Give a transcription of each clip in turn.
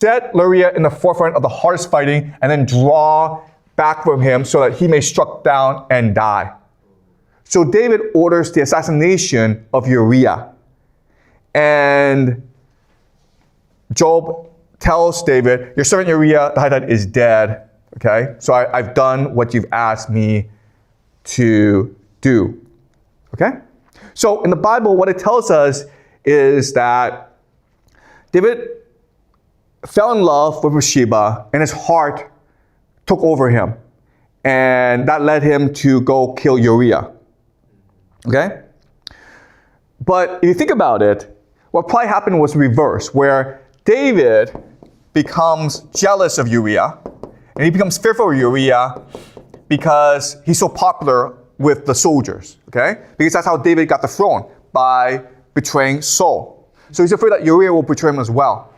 set Uriah in the forefront of the hardest fighting and then draw back from him so that he may struck down and die. So David orders the assassination of Uriah. And Job tells David, your servant Uriah the Hittite is dead. Okay? So I've done what you've asked me to do. Okay? So in the Bible, what it tells us is that David fell in love with Bathsheba and his heart took over him. And that led him to go kill Uriah. Okay? But if you think about it, what probably happened was reverse, where David becomes jealous of Uriah, and he becomes fearful of Uriah because he's so popular with the soldiers, okay? Because that's how David got the throne, by betraying Saul. So he's afraid that Uriah will betray him as well,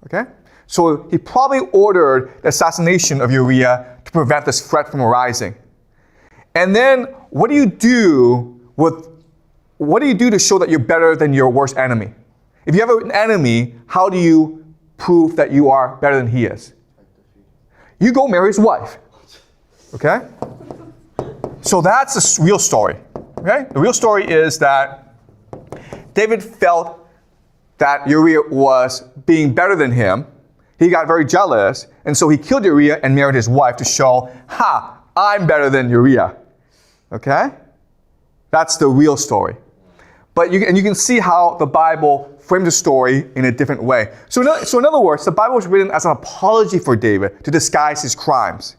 okay? So he probably ordered the assassination of Uriah to prevent this threat from arising. And then what do you do to show that you're better than your worst enemy? If you have an enemy, how do you prove that you are better than he is? You go marry his wife. Okay? So that's the real story. Okay? The real story is that David felt that Uriah was being better than him. He got very jealous, and so he killed Uriah and married his wife to show, I'm better than Uriah. Okay? That's the real story. But you can see how the Bible frames the story in a different way. So in other words, the Bible was written as an apology for David to disguise his crimes.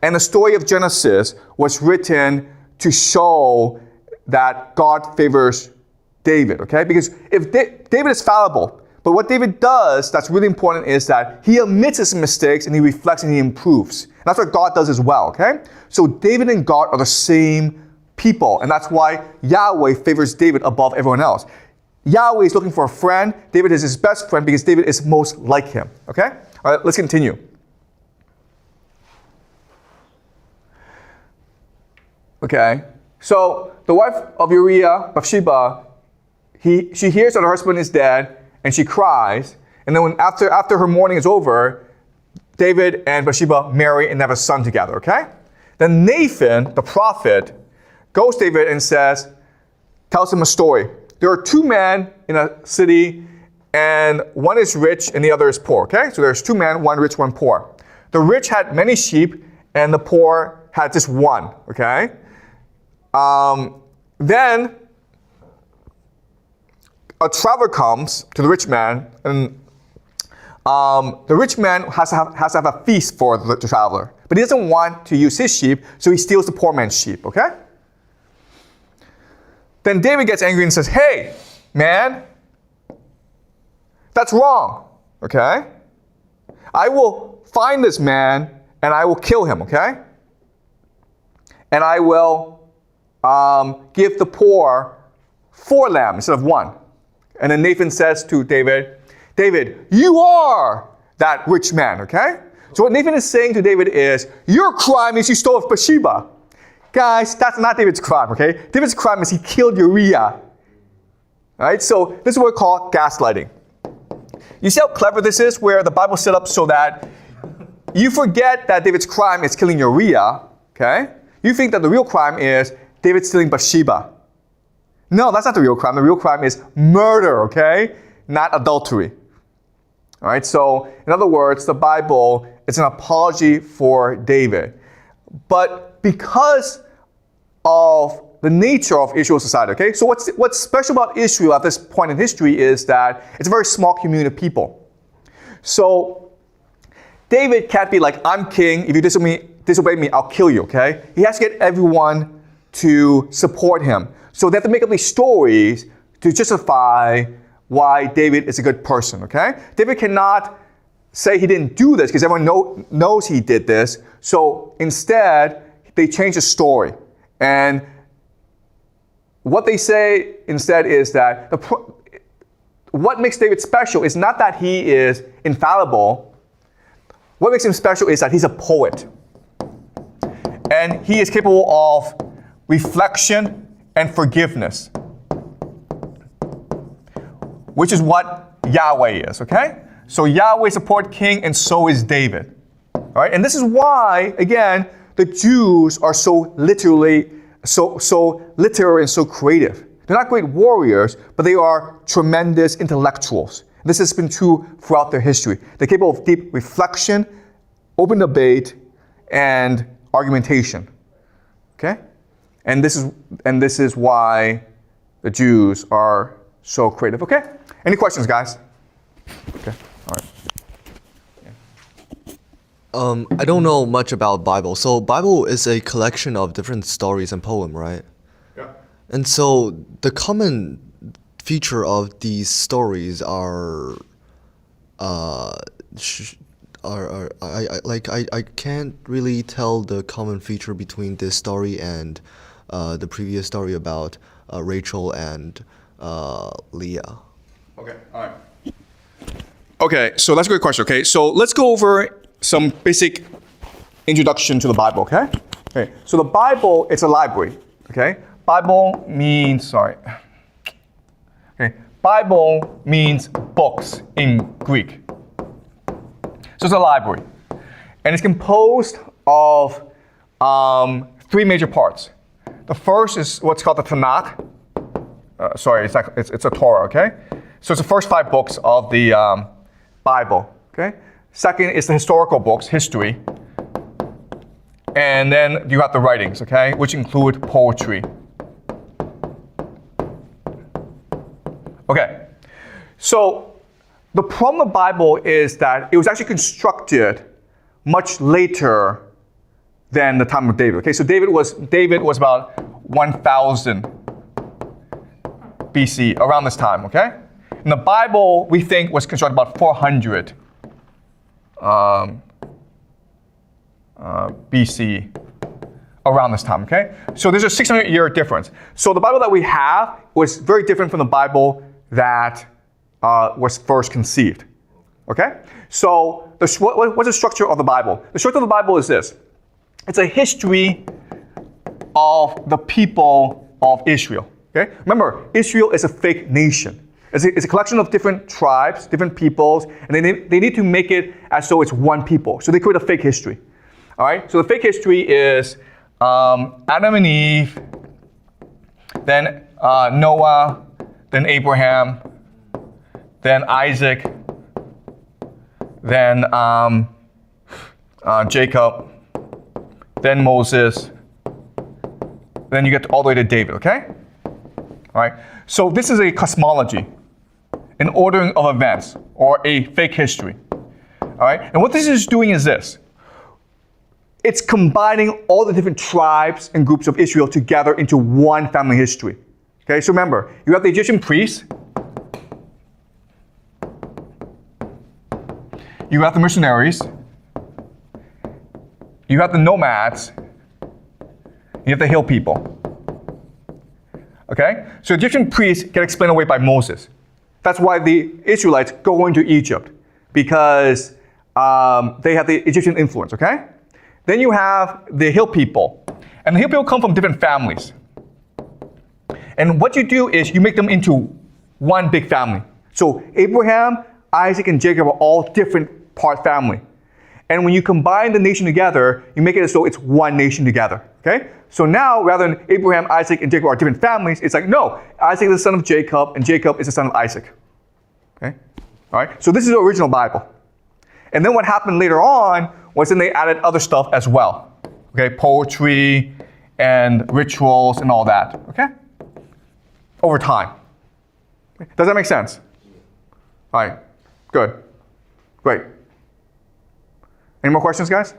And the story of Genesis was written to show that God favors David, okay? Because if David is fallible, but what David does that's really important is that he admits his mistakes and he reflects and he improves. And that's what God does as well, okay? So David and God are the same people, and that's why Yahweh favors David above everyone else. Yahweh is looking for a friend. David is his best friend because David is most like him. Okay? All right, let's continue. Okay, so the wife of Uriah, Bathsheba, she hears that her husband is dead, and she cries. And then after her mourning is over, David and Bathsheba marry and have a son together. Okay? Then Nathan, the prophet, goes to David and tells him a story. There are two men in a city, and one is rich and the other is poor, okay? So there's two men, one rich, one poor. The rich had many sheep, and the poor had just one, okay? Then a traveler comes to the rich man, and the rich man has to have a feast for the traveler. But he doesn't want to use his sheep, so he steals the poor man's sheep, okay? Then David gets angry and says, hey, man, that's wrong, okay? I will find this man and I will kill him, okay? And I will give the poor 4 lambs instead of 1. And then Nathan says to David, David, you are that rich man, okay? So what Nathan is saying to David is, your crime is you stole Bathsheba. Guys, that's not David's crime, okay? David's crime is he killed Uriah. Alright, so this is what we call gaslighting. You see how clever this is, where the Bible set up so that you forget that David's crime is killing Uriah, okay? You think that the real crime is David stealing Bathsheba. No, that's not the real crime. The real crime is murder, okay? Not adultery. Alright, so in other words, the Bible is an apology for David. But because of the nature of Israel's society, okay? So what's special about Israel at this point in history is that it's a very small community of people. So David can't be like, I'm king, if you disobey me, I'll kill you, okay? He has to get everyone to support him. So they have to make up these stories to justify why David is a good person, okay? David cannot say he didn't do this because everyone knows he did this. So instead, they change the story. And what they say instead is that what makes David special is not that he is infallible. What makes him special is that he's a poet. And he is capable of reflection and forgiveness, which is what Yahweh is, okay? So Yahweh is a support king, and so is David. All right, and this is why, again, the Jews are so literary and so creative. They're not great warriors, but they are tremendous intellectuals. This has been true throughout their history. They're capable of deep reflection, open debate, and argumentation. Okay? And this is why the Jews are so creative. Okay? Any questions, guys? Okay. All right. I don't know much about Bible. So Bible is a collection of different stories and poem, right? Yeah. And so the common feature of these stories are I can't really tell the common feature between this story and the previous story about Rachel and Leah. Okay, all right. Okay, so that's a good question, okay? So let's go over some basic introduction to the Bible, okay? Okay, so the Bible, it's a library, okay? Bible means books in Greek. So it's a library. And it's composed of 3 major parts. The first is what's called the Tanakh. It's a Torah, okay? So it's the first 5 books of the Bible, okay? Second is the historical books, history. And then you have the writings, okay? Which include poetry. Okay, so the problem of the Bible is that it was actually constructed much later than the time of David. Okay, so David was about 1000 BC, around this time, okay? And the Bible, we think, was constructed about 400 BC, around this time, okay? So there's a 600-year difference. So the Bible that we have was very different from the Bible that was first conceived, okay? So what's the structure of the Bible? The structure of the Bible is this. It's a history of the people of Israel, okay? Remember, Israel is a fake nation. It's a collection of different tribes, different peoples, and they need to make it as though it's one people. So they create a fake history, all right? So the fake history is Adam and Eve, then Noah, then Abraham, then Isaac, then Jacob, then Moses, then you get all the way to David, okay? All right, so this is a cosmology, an ordering of events, or a fake history, all right? And what this is doing is this. It's combining all the different tribes and groups of Israel together into one family history. Okay, so remember, you have the Egyptian priests, you have the missionaries, you have the nomads, you have the hill people. Okay, so Egyptian priests get explained away by Moses. That's why the Israelites go into Egypt, because they have the Egyptian influence, okay? Then you have the hill people, and the hill people come from different families. And what you do is you make them into one big family. So Abraham, Isaac, and Jacob are all different part family. And when you combine the nation together, you make it as though it's one nation together, okay? So now, rather than Abraham, Isaac, and Jacob are different families, it's like, no, Isaac is the son of Jacob, and Jacob is the son of Isaac, okay? All right, so this is the original Bible. And then what happened later on was then they added other stuff as well, okay? Poetry and rituals and all that, okay? Over time. Does that make sense? All right, good, great. Any more questions, guys?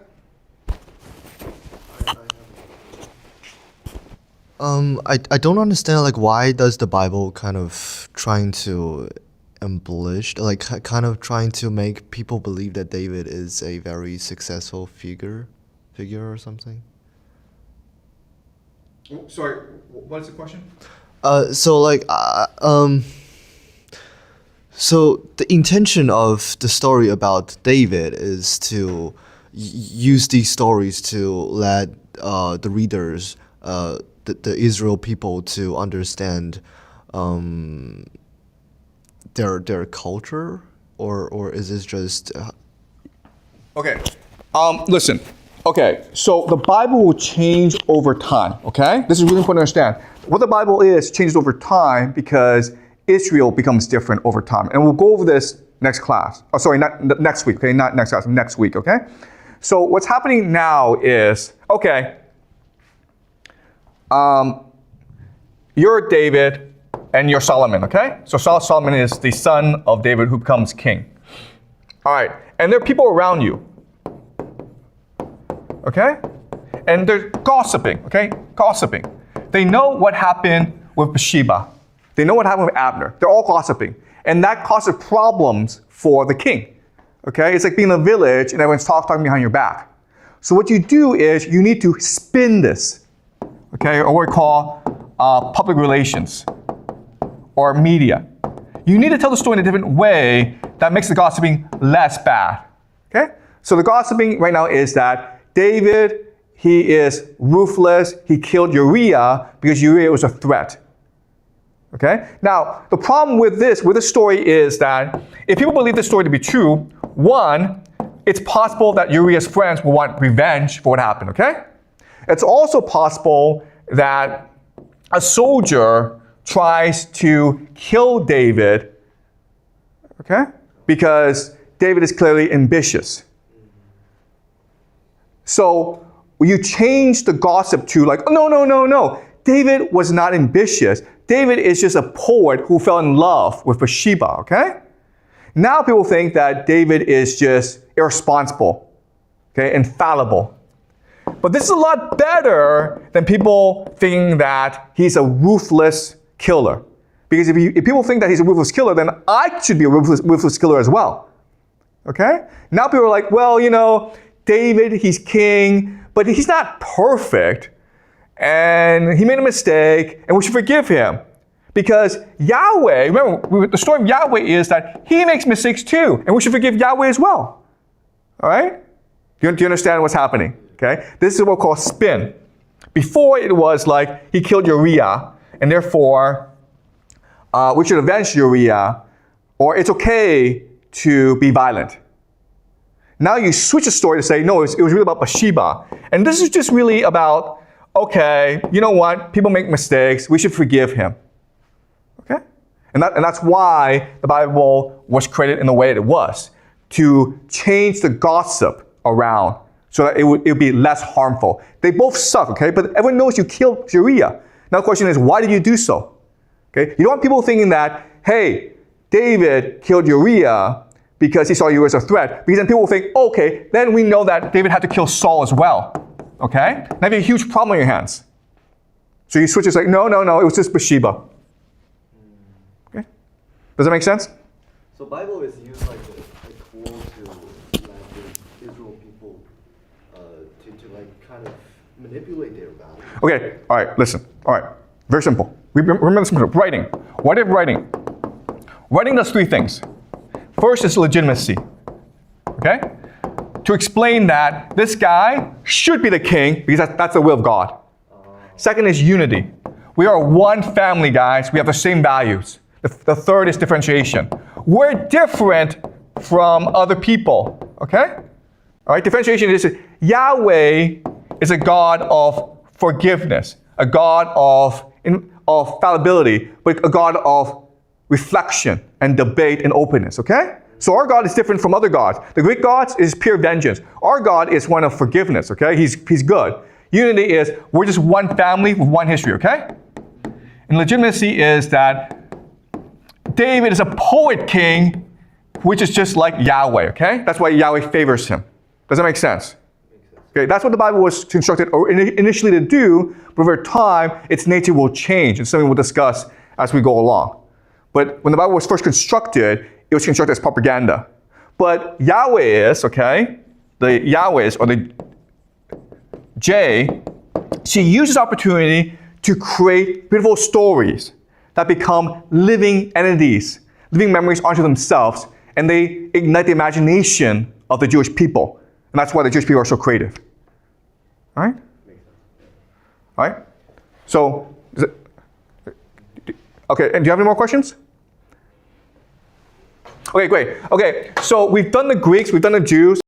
I don't understand, like, why does the Bible kind of trying to embellish, like, kind of trying to make people believe that David is a very successful figure or something? Oh, sorry, what is the question? So the intention of the story about David is to use these stories to let the readers, the Israel people, to understand their culture or is this just Okay. Listen. Okay. So the Bible will change over time. Okay. This is really important to understand. What the Bible is changes over time because Israel becomes different over time, and we'll go over this next class. Oh, sorry, not next week. Okay, not next class. Next week. Okay. So what's happening now is okay. You're David and you're Solomon. Okay. So Solomon is the son of David who becomes king. All right. And there are people around you. Okay? And they're gossiping, okay? Gossiping. They know what happened with Bathsheba. They know what happened with Abner. They're all gossiping. And that causes problems for the king. Okay? It's like being in a village and everyone's talking behind your back. So what you do is you need to spin this. Okay? Or what we call public relations or media. You need to tell the story in a different way that makes the gossiping less bad. Okay? So the gossiping right now is that David, he is ruthless. He killed Uriah because Uriah was a threat. Okay? Now, the problem with this story is that if people believe this story to be true, one, it's possible that Uriah's friends will want revenge for what happened, okay? It's also possible that a soldier tries to kill David, okay? Because David is clearly ambitious. So you change the gossip to like, oh, no. David was not ambitious. David is just a poet who fell in love with Bathsheba, okay? Now people think that David is just irresponsible, okay, infallible. But this is a lot better than people thinking that he's a ruthless killer. Because if people think that he's a ruthless killer, then I should be a ruthless killer as well, okay? Now people are like, well, David, he's king, but he's not perfect, and he made a mistake, and we should forgive him. Because Yahweh, remember, the story of Yahweh is that he makes mistakes too, and we should forgive Yahweh as well. All right? Do you understand what's happening? Okay? This is what we call spin. Before it was like he killed Uriah, and therefore we should avenge Uriah, or it's okay to be violent. Now you switch the story to say, no, it was really about Bathsheba. And this is just really about, okay, you know what? People make mistakes. We should forgive him. Okay? And that's why the Bible was created in the way it was, to change the gossip around so that it would be less harmful. They both suck, okay? But everyone knows you killed Uriah. Now the question is, why did you do so? Okay? You don't want people thinking that, hey, David killed Uriah because he saw you as a threat. Because then people will think, okay, then we know that David had to kill Saul as well. Okay? Now you have a huge problem on your hands. So you switch, it's like, no, it was just Bathsheba. Okay? Does that make sense? So Bible is used like a tool to like Israel people to like kind of manipulate their values. Okay, all right, listen. All right, very simple. Remember this. Writing. What is writing? Writing does three things. First is legitimacy, okay? To explain that this guy should be the king because that's the will of God. Second is unity. We are one family, guys. We have the same values. The third is differentiation. We're different from other people, okay? All right, differentiation is Yahweh is a God of forgiveness, a God of fallibility, but a God of reflection and debate and openness, okay? So our God is different from other gods. The Greek gods is pure vengeance. Our God is one of forgiveness, okay? He's good. Unity is we're just one family with one history, okay? And legitimacy is that David is a poet king, which is just like Yahweh, okay? That's why Yahweh favors him. Does that make sense? Okay, that's what the Bible was constructed initially to do, but over time, its nature will change. It's something we'll discuss as we go along. But when the Bible was first constructed, it was constructed as propaganda. But Yahweh is, okay, the Yahwehs, or the J, she uses opportunity to create beautiful stories that become living entities, living memories onto themselves, and they ignite the imagination of the Jewish people. And that's why the Jewish people are so creative. All right? All right? So, okay, and do you have any more questions? Okay, great. Okay, so we've done the Greeks, we've done the Jews.